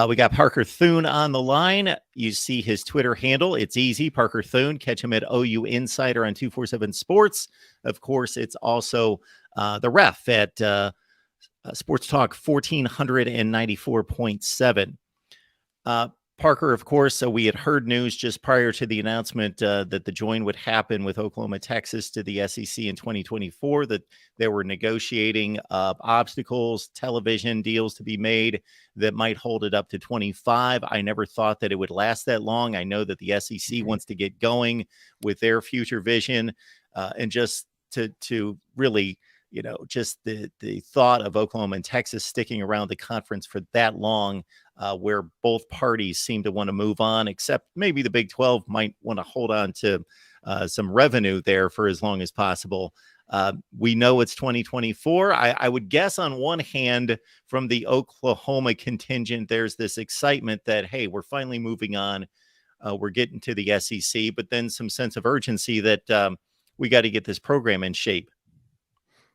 We got Parker Thune on the line. You see his Twitter handle. It's easy, Parker Thune. Catch him at OU Insider on 247 Sports. Of course, it's also the ref at Sports Talk 1494.7. Parker, of course, so we had heard news just prior to the announcement that the join would happen with Oklahoma, Texas to the SEC in 2024, that they were negotiating obstacles, television deals to be made that might hold it up to 25. I never thought that it would last that long. I know that the SEC wants to get going with their future vision, and just to really, just the thought of Oklahoma and Texas sticking around the conference for that long, where both parties seem to want to move on, except maybe the Big 12 might want to hold on to some revenue there for as long as possible. We know it's 2024. I would guess on one hand, from the Oklahoma contingent, there's this excitement that, hey, we're finally moving on. We're getting to the SEC, but then some sense of urgency that we got to get this program in shape.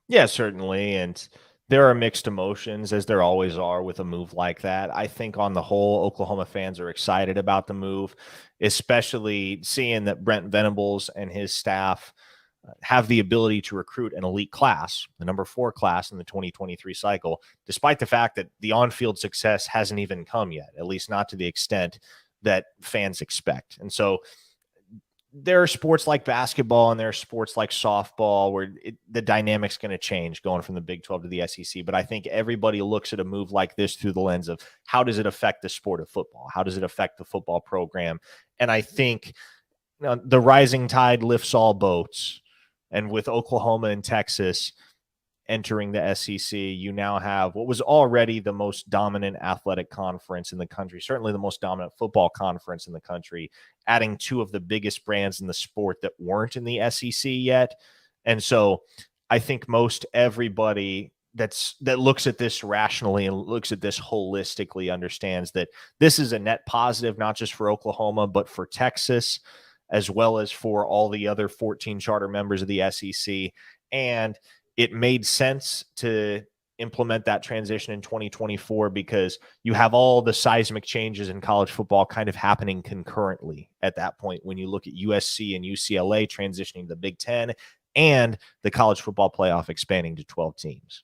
Yeah, certainly. And there are mixed emotions, as there always are with a move like that. I think on the whole, Oklahoma fans are excited about the move, especially seeing that Brent Venables and his staff have the ability to recruit an elite class, the number 4 class in the 2023 cycle, despite the fact that the on-field success hasn't even come yet, at least not to the extent that fans expect. And so there are sports like basketball and there are sports like softball where the dynamic's going to change going from the Big 12 to the SEC. But I think everybody looks at a move like this through the lens of how does it affect the sport of football? How does it affect the football program? And I think the rising tide lifts all boats. And with Oklahoma and Texas entering the SEC, you now have what was already the most dominant athletic conference in the country, certainly the most dominant football conference in the country, adding 2 of the biggest brands in the sport that weren't in the SEC yet. And so I think most everybody that looks at this rationally and looks at this holistically understands that this is a net positive, not just for Oklahoma, but for Texas, as well as for all the other 14 charter members of the SEC. And it made sense to implement that transition in 2024 because you have all the seismic changes in college football kind of happening concurrently at that point when you look at USC and UCLA transitioning to the Big Ten and the college football playoff expanding to 12 teams.